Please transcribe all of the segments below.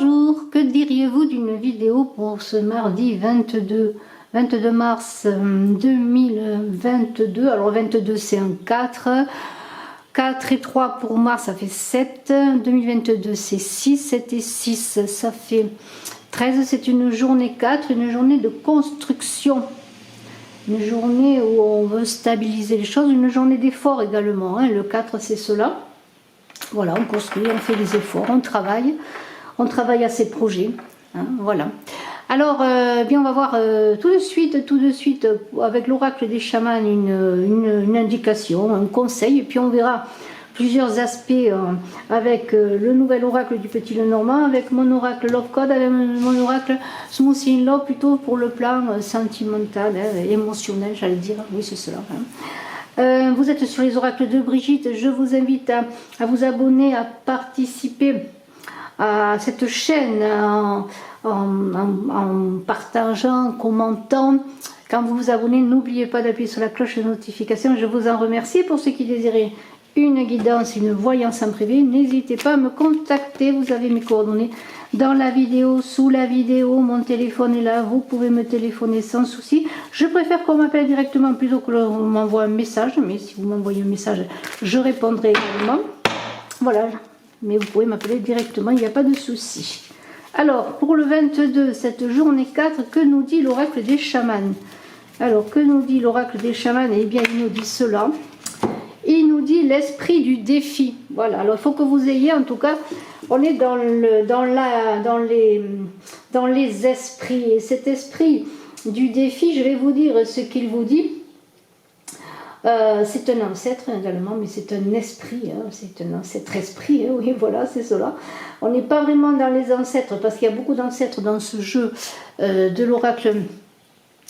Bonjour, que diriez-vous d'une vidéo pour ce mardi 22 mars 2022? Alors 22 c'est un 4, 4 et 3 pour Mars ça fait 7, 2022 c'est 6, 7 et 6 ça fait 13, c'est une journée 4, une journée de construction, une journée où on veut stabiliser les choses, une journée d'effort également, hein. Le 4 c'est cela, voilà, on construit, on fait des efforts, on travaille à ses projets, hein, voilà. Alors, bien, on va voir tout de suite, avec l'oracle des chamans, une indication, un conseil, et puis on verra plusieurs aspects avec le nouvel oracle du Petit Lenormand, avec mon oracle Love Code, avec mon oracle Smoothie in Love, plutôt pour le plan sentimental, hein, émotionnel, j'allais dire, oui c'est cela. Hein. Vous êtes sur les oracles de Brigitte, je vous invite à vous abonner, à participer à cette chaîne en partageant, en commentant. Quand vous vous abonnez, n'oubliez pas d'appuyer sur la cloche de notification, je vous en remercie. Pour ceux qui désiraient une guidance, une voyance en privé, n'hésitez pas à me contacter, vous avez mes coordonnées dans la vidéo, sous la vidéo, mon téléphone est là, vous pouvez me téléphoner sans souci. Je préfère qu'on m'appelle directement plutôt que l'on m'envoie un message, mais si vous m'envoyez un message, je répondrai également. Voilà, mais vous pouvez m'appeler directement, il n'y a pas de souci. Alors, pour le 22, cette journée 4, que nous dit l'oracle des chamans? Alors, que nous dit l'oracle des chamans? Eh bien, il nous dit cela. Il nous dit l'esprit du défi. Voilà, alors il faut que vous ayez, en tout cas, on est dans les esprits. Et cet esprit du défi, je vais vous dire ce qu'il vous dit. C'est un ancêtre également, mais c'est un esprit, hein, c'est un ancêtre esprit, hein, oui voilà, c'est cela. On n'est pas vraiment dans les ancêtres, parce qu'il y a beaucoup d'ancêtres dans ce jeu de l'oracle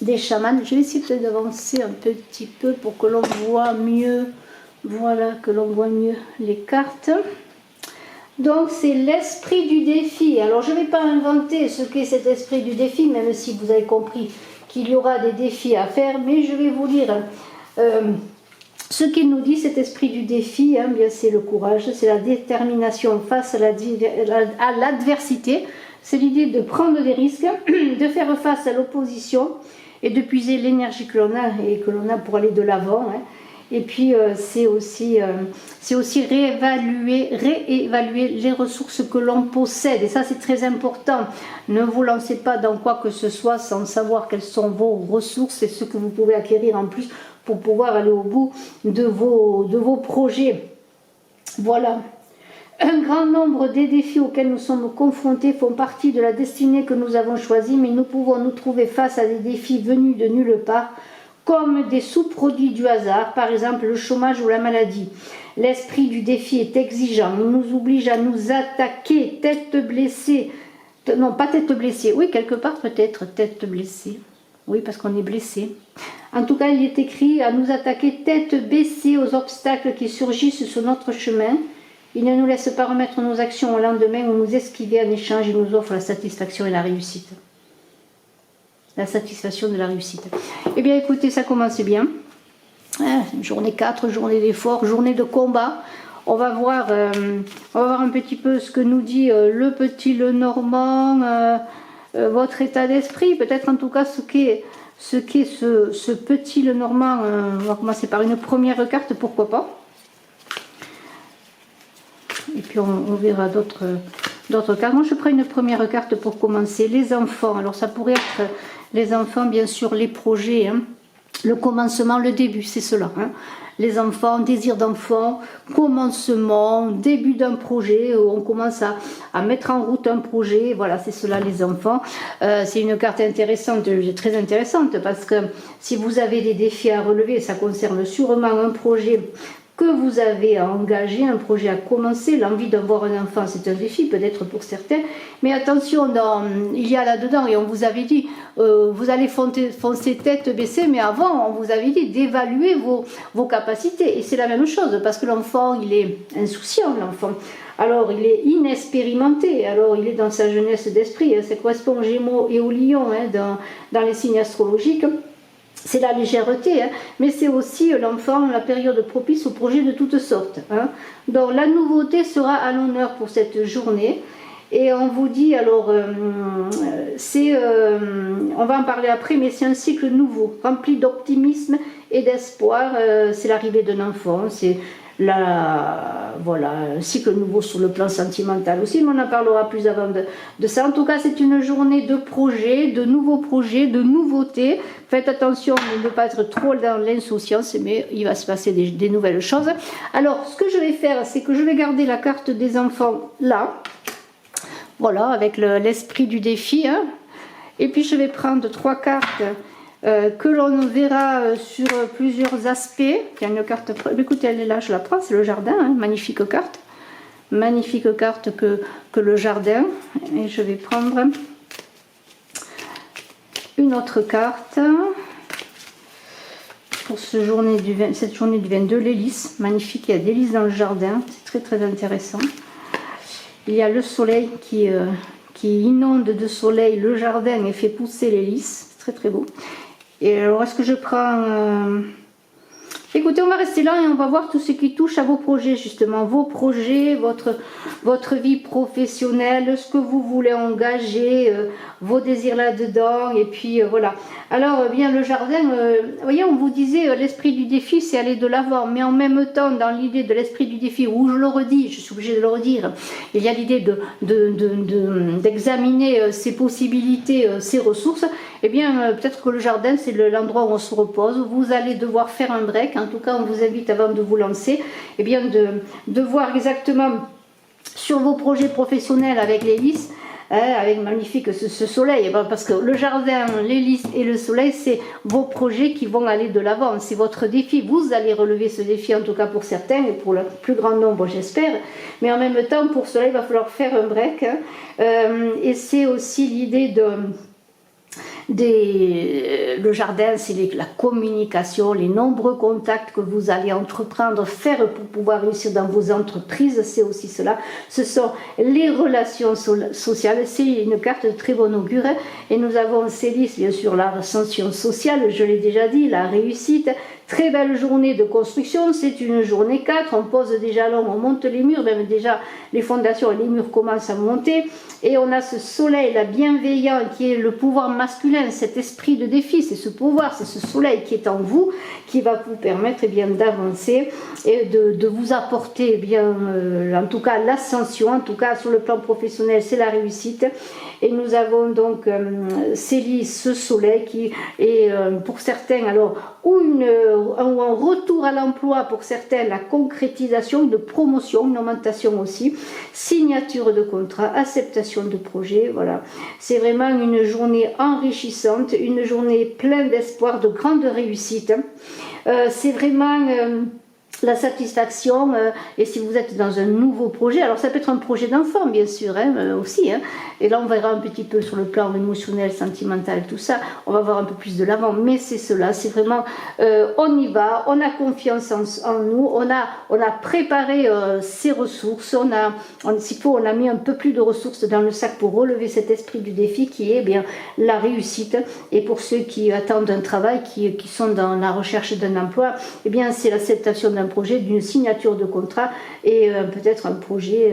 des chamans. Je vais essayer peut-être d'avancer un petit peu pour que l'on voit mieux, voilà, que l'on voit mieux les cartes. Donc c'est l'esprit du défi. Alors je ne vais pas inventer ce qu'est cet esprit du défi, même si vous avez compris qu'il y aura des défis à faire, mais je vais vous lire ce qu'il nous dit, cet esprit du défi, hein, bien c'est le courage, c'est la détermination face à l'adversité, c'est l'idée de prendre des risques, de faire face à l'opposition et de puiser l'énergie que l'on a pour aller de l'avant. Hein. Et puis c'est aussi réévaluer les ressources que l'on possède. Et ça c'est très important. Ne vous lancez pas dans quoi que ce soit sans savoir quelles sont vos ressources et ce que vous pouvez acquérir en plus pour pouvoir aller au bout de vos projets. Voilà. Un grand nombre des défis auxquels nous sommes confrontés font partie de la destinée que nous avons choisie, mais nous pouvons nous trouver face à des défis venus de nulle part, comme des sous-produits du hasard, par exemple le chômage ou la maladie. L'esprit du défi est exigeant, il nous oblige à nous attaquer tête blessée, non pas tête blessée, oui quelque part peut-être tête blessée, oui parce qu'on est blessé. En tout cas il est écrit à nous attaquer tête baissée aux obstacles qui surgissent sur notre chemin. Il ne nous laisse pas remettre nos actions au lendemain ou nous esquiver, en échange il nous offre la satisfaction et la réussite. La satisfaction de la réussite. Eh bien écoutez, ça commence bien. Journée 4, journée d'effort, journée de combat. On va voir un petit peu ce que nous dit le Petit Lenormand, votre état d'esprit, peut-être en tout cas ce qu'est ce Petit Lenormand. On va commencer par une première carte, pourquoi pas. Et puis on verra d'autres cartes. Moi je prends une première carte pour commencer. Les enfants, alors ça pourrait être les enfants, bien sûr, les projets, hein. Le commencement, le début, c'est cela. Hein. Les enfants, désir d'enfant, commencement, début d'un projet, où on commence à mettre en route un projet, voilà, c'est cela les enfants. C'est une carte intéressante, très intéressante, parce que si vous avez des défis à relever, ça concerne sûrement un projet que vous avez à engager, un projet à commencer. L'envie d'avoir un enfant, c'est un défi peut-être pour certains, mais attention, il y a là-dedans, et on vous avait dit, vous allez foncer tête baissée, mais avant, on vous avait dit d'évaluer vos capacités, et c'est la même chose, parce que l'enfant, il est insouciant, l'enfant. Alors, il est inexpérimenté, alors il est dans sa jeunesse d'esprit, hein, ça correspond aux Gémeaux et aux Lions, hein, dans les signes astrologiques. C'est la légèreté, hein, mais c'est aussi l'enfant, la période propice aux projets de toutes sortes. Hein. Donc la nouveauté sera à l'honneur pour cette journée. Et on vous dit, alors, on va en parler après, mais c'est un cycle nouveau, rempli d'optimisme et d'espoir. C'est l'arrivée d'un enfant, c'est voilà, un cycle nouveau sur le plan sentimental aussi, mais on en parlera plus avant de ça. En tout cas, c'est une journée de projets, de nouveaux projets, de nouveautés. Faites attention de ne pas être trop dans l'insouciance, mais il va se passer des nouvelles choses. Alors, ce que je vais faire, c'est que je vais garder la carte des enfants là, voilà, avec l'esprit du défi, hein. Et puis je vais prendre 3 cartes que l'on verra sur plusieurs aspects. Il y a une carte, écoutez, elle est là, je la prends, c'est le jardin, hein, magnifique carte que le jardin. Et je vais prendre une autre carte pour cette journée du 22, l'hélice, magnifique, il y a des lys dans le jardin, c'est très très intéressant. Il y a le soleil qui inonde de soleil le jardin et fait pousser les lys, c'est très très beau. Et alors, est-ce que je prends... Écoutez, on va rester là et on va voir tout ce qui touche à vos projets, justement. Vos projets, votre vie professionnelle, ce que vous voulez engager, vos désirs là-dedans. Et puis, voilà. Alors, bien, le jardin, vous voyez, on vous disait, l'esprit du défi, c'est aller de l'avant. Mais en même temps, dans l'idée de l'esprit du défi, où je le redis, je suis obligée de le redire, il y a l'idée d'examiner ses possibilités, ses ressources. Eh bien, peut-être que le jardin, c'est l'endroit où on se repose, où vous allez devoir faire un break. En tout cas, on vous invite, avant de vous lancer, eh bien, de voir exactement sur vos projets professionnels avec les lys, avec magnifique ce soleil, parce que le jardin, les lys et le soleil, c'est vos projets qui vont aller de l'avant, c'est votre défi. Vous allez relever ce défi, en tout cas pour certains, et pour le plus grand nombre, j'espère. Mais en même temps, pour cela, il va falloir faire un break. Et c'est aussi l'idée le jardin, c'est la communication, les nombreux contacts que vous allez entreprendre, faire pour pouvoir réussir dans vos entreprises, c'est aussi cela. Ce sont les relations sociales, c'est une carte de très bon augure. Et nous avons Célis, bien sûr, l'ascension sociale, je l'ai déjà dit, la réussite. Très belle journée de construction, c'est une journée 4, on pose des jalons, on monte les murs, même déjà les fondations et les murs commencent à monter. Et on a ce soleil, la bienveillant, qui est le pouvoir masculin, cet esprit de défi, c'est ce pouvoir, c'est ce soleil qui est en vous, qui va vous permettre eh bien, d'avancer et de vous apporter, eh bien, en tout cas, l'ascension, en tout cas, sur le plan professionnel, c'est la réussite. Et nous avons donc Célis, ce soleil, qui est pour certains, alors, ou un retour à l'emploi pour certains, la concrétisation, une promotion, une augmentation aussi, signature de contrat, acceptation de projet, voilà. C'est vraiment une journée enrichissante, une journée pleine d'espoir, de grande réussite. C'est vraiment... la satisfaction, et si vous êtes dans un nouveau projet, alors ça peut être un projet d'enfant bien sûr, aussi, hein, et là on verra un petit peu sur le plan émotionnel, sentimental, tout ça, on va voir un peu plus de l'avant, mais c'est cela, c'est vraiment, on y va, on a confiance en nous, on a préparé ses ressources, s'il faut, on a mis un peu plus de ressources dans le sac pour relever cet esprit du défi qui est bien la réussite, et pour ceux qui attendent un travail, qui sont dans la recherche d'un emploi, eh bien c'est l'acceptation d'un projet, d'une signature de contrat et peut-être un projet,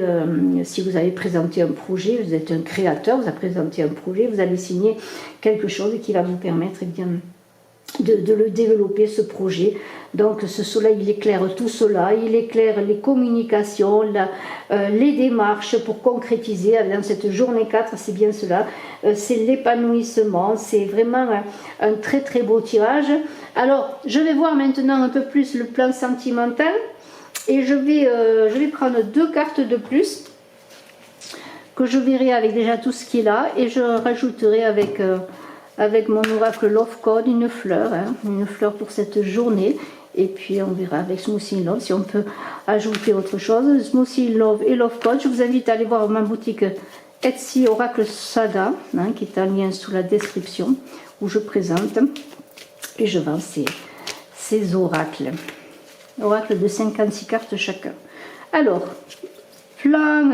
si vous avez présenté un projet, vous êtes un créateur, vous avez présenté un projet, vous allez signer quelque chose qui va vous permettre eh bien, de le développer, ce projet. Donc ce soleil, il éclaire tout cela, il éclaire les communications, les démarches pour concrétiser dans cette journée 4, c'est bien cela, c'est l'épanouissement, c'est vraiment un très très beau tirage. Alors je vais voir maintenant un peu plus le plan sentimental et je vais prendre 2 cartes de plus que je verrai avec déjà tout ce qui est là et je rajouterai avec mon oracle Love Code une fleur pour cette journée. Et puis on verra avec Smoothie Love si on peut ajouter autre chose. Smoothie Love et Love Code. Je vous invite à aller voir ma boutique Etsy Oracle Saga, qui est en lien sous la description, où je présente et je vends ces oracles. Oracles de 56 cartes chacun. Alors, plan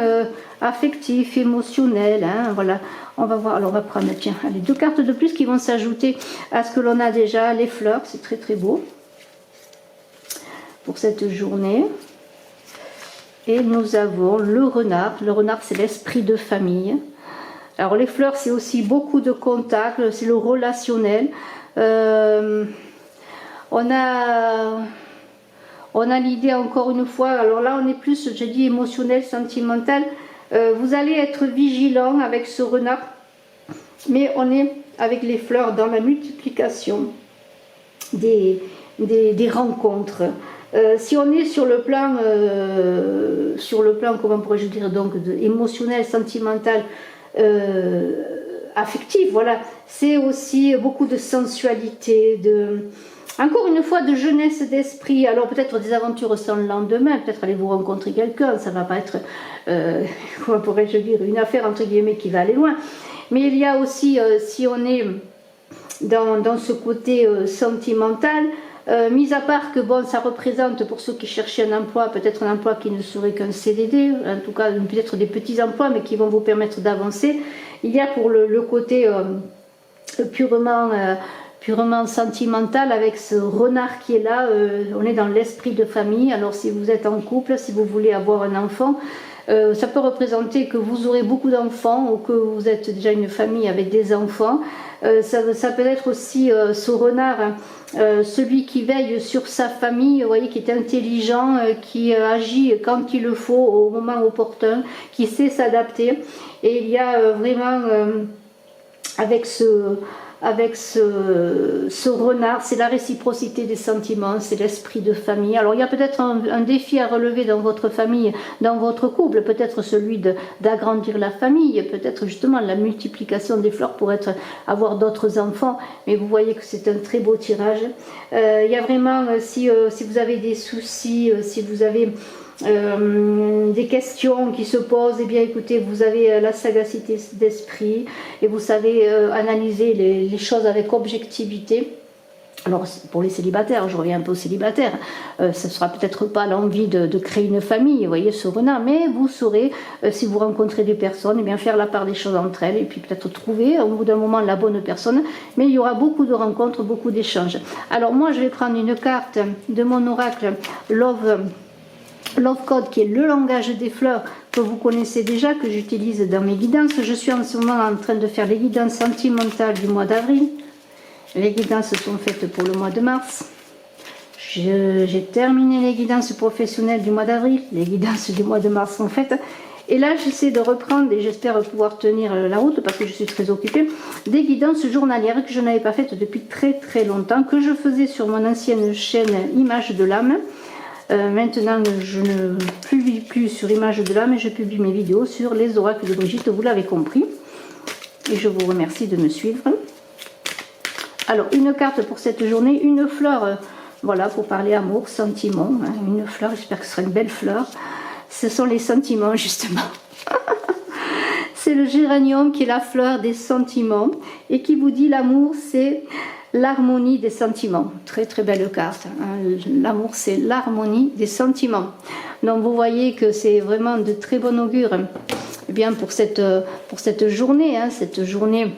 affectif, émotionnel, voilà. On va voir, alors on va prendre, tiens, allez, 2 cartes de plus qui vont s'ajouter à ce que l'on a déjà, les fleurs, c'est très très beau pour cette journée. Et nous avons le renard. Le renard, c'est l'esprit de famille. Alors les fleurs, c'est aussi beaucoup de contacts, c'est le relationnel. On a l'idée encore une fois, alors là on est plus, je dis émotionnel, sentimental. Vous allez être vigilant avec ce renard, mais on est avec les fleurs dans la multiplication des rencontres. Si on est sur le plan, comment pourrais-je dire, donc émotionnel, sentimental, affectif, voilà, c'est aussi beaucoup de sensualité, encore une fois de jeunesse d'esprit. Alors peut-être des aventures sans le lendemain, peut-être allez vous rencontrer quelqu'un, ça va pas être, comment pourrais-je dire, une affaire entre guillemets qui va aller loin, mais il y a aussi, si on est dans ce côté sentimental, mis à part que bon, ça représente pour ceux qui cherchent un emploi, peut-être un emploi qui ne serait qu'un CDD, en tout cas peut-être des petits emplois, mais qui vont vous permettre d'avancer. Il y a pour le côté purement sentimental avec ce renard qui est là, on est dans l'esprit de famille. Alors si vous êtes en couple, si vous voulez avoir un enfant, ça peut représenter que vous aurez beaucoup d'enfants ou que vous êtes déjà une famille avec des enfants. Ça peut être aussi ce renard, celui qui veille sur sa famille, vous voyez, qui est intelligent, qui agit quand il le faut, au moment opportun, qui sait s'adapter. Et il y a vraiment, avec ce renard, c'est la réciprocité des sentiments, c'est l'esprit de famille. Alors il y a peut-être un défi à relever dans votre famille, dans votre couple, peut-être celui d'agrandir la famille, peut-être justement la multiplication des fleurs pour avoir d'autres enfants, mais vous voyez que c'est un très beau tirage. Il y a vraiment, si vous avez des soucis, si vous avez des questions qui se posent, eh bien écoutez, vous avez la sagacité d'esprit et vous savez analyser les choses avec objectivité. Alors pour les célibataires, je reviens un peu aux célibataires, ce ne sera peut-être pas l'envie de créer une famille, vous voyez, ce renard, mais vous saurez, si vous rencontrez des personnes, eh bien faire la part des choses entre elles et puis peut-être trouver au bout d'un moment la bonne personne, mais il y aura beaucoup de rencontres, beaucoup d'échanges. Alors moi je vais prendre une carte de mon oracle Love Code, qui est le langage des fleurs que vous connaissez déjà, que j'utilise dans mes guidances. Je suis en ce moment en train de faire les guidances sentimentales du mois d'avril. Les guidances sont faites pour le mois de mars. J'ai terminé les guidances professionnelles du mois d'avril. Les guidances du mois de mars sont faites. Et là, j'essaie de reprendre, et j'espère pouvoir tenir la route parce que je suis très occupée, des guidances journalières que je n'avais pas faites depuis très très longtemps, que je faisais sur mon ancienne chaîne Image de l'âme. Maintenant, je ne publie plus sur Image de l'âme, mais je publie mes vidéos sur les oracles de Brigitte, vous l'avez compris. Et je vous remercie de me suivre. Alors, une carte pour cette journée, une fleur, voilà, pour parler amour, sentiment. Hein, une fleur, j'espère que ce sera une belle fleur. Ce sont les sentiments, justement. C'est le géranium qui est la fleur des sentiments et qui vous dit l'amour, c'est l'harmonie des sentiments. Très très belle carte. Hein. L'amour, c'est l'harmonie des sentiments. Donc vous voyez que c'est vraiment de très bon augure. Eh bien pour cette journée, hein, cette journée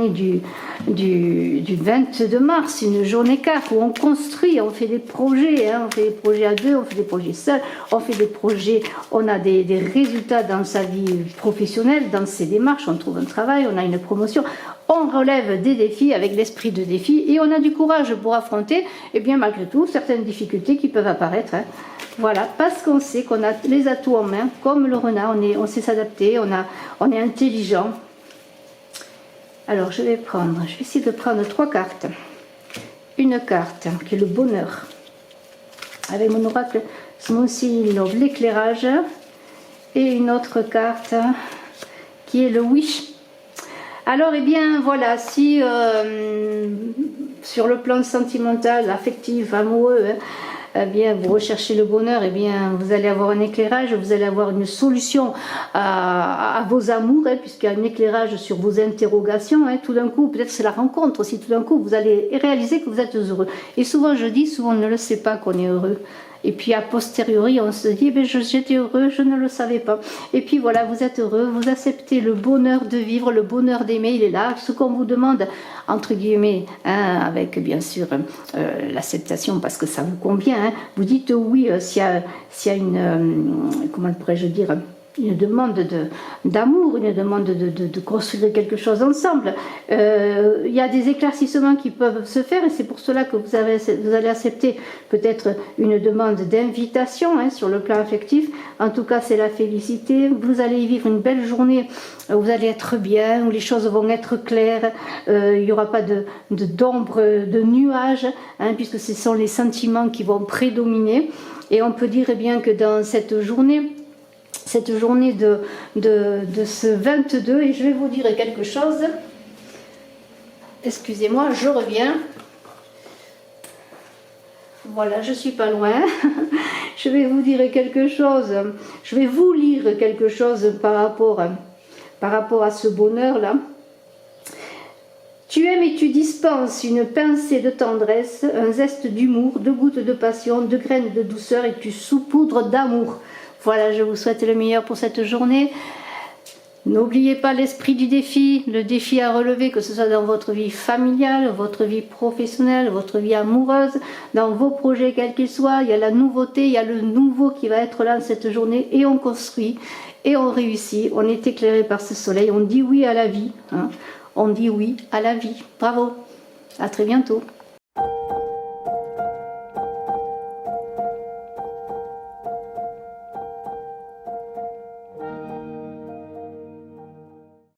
du 22 mars, une journée 4 où on construit, on fait des projets, hein, on fait des projets à deux, on fait des projets seuls, on fait des projets, on a des résultats dans sa vie professionnelle, dans ses démarches, on trouve un travail, on a une promotion, on relève des défis avec l'esprit de défi et on a du courage pour affronter, et bien malgré tout, certaines difficultés qui peuvent apparaître. Hein. Voilà, parce qu'on sait qu'on a les atouts en main, comme le renard, on sait s'adapter, on est intelligent. Alors je vais essayer de prendre 3 cartes. Une carte qui est le bonheur, avec mon oracle Smoothie Love, l'éclairage, et une autre carte qui est le wish. Alors eh bien voilà, si sur le plan sentimental, affectif, amoureux, eh bien, vous recherchez le bonheur, eh bien, vous allez avoir un éclairage, vous allez avoir une solution à vos amours, hein, puisqu'il y a un éclairage sur vos interrogations. Hein, tout d'un coup, peut-être c'est la rencontre aussi, tout d'un coup, vous allez réaliser que vous êtes heureux. Et souvent, je dis, souvent on ne le sait pas qu'on est heureux. Et puis a posteriori, on se dit, ben, j'étais heureux, je ne le savais pas. Et puis voilà, vous êtes heureux, vous acceptez le bonheur de vivre, le bonheur d'aimer, il est là. Ce qu'on vous demande, entre guillemets, hein, avec bien sûr l'acceptation parce que ça vous convient, hein, vous dites oui s'il y a une, comment pourrais-je dire, une demande d'amour, une demande de construire quelque chose ensemble. Il y a des éclaircissements qui peuvent se faire et c'est pour cela que vous allez accepter peut-être une demande d'invitation hein, sur le plan affectif. En tout cas, c'est la félicité. Vous allez y vivre une belle journée, vous allez être bien, où les choses vont être claires, il n'y aura pas d'ombre, de nuages, hein, puisque ce sont les sentiments qui vont prédominer. Et on peut dire eh bien, que dans cette journée de ce 22, et je vais vous dire quelque chose, excusez-moi, je reviens, voilà, je suis pas loin, je vais vous dire quelque chose, je vais vous lire quelque chose par rapport à ce bonheur-là. Tu aimes et tu dispenses une pincée de tendresse, un zeste d'humour, 2 gouttes de passion, 2 graines de douceur et tu saupoudres d'amour. Voilà, je vous souhaite le meilleur pour cette journée. N'oubliez pas l'esprit du défi, le défi à relever, que ce soit dans votre vie familiale, votre vie professionnelle, votre vie amoureuse, dans vos projets quels qu'ils soient. Il y a la nouveauté, il y a le nouveau qui va être là cette journée et on construit et on réussit. On est éclairé par ce soleil, on dit oui à la vie. Hein. On dit oui à la vie. Bravo, à très bientôt.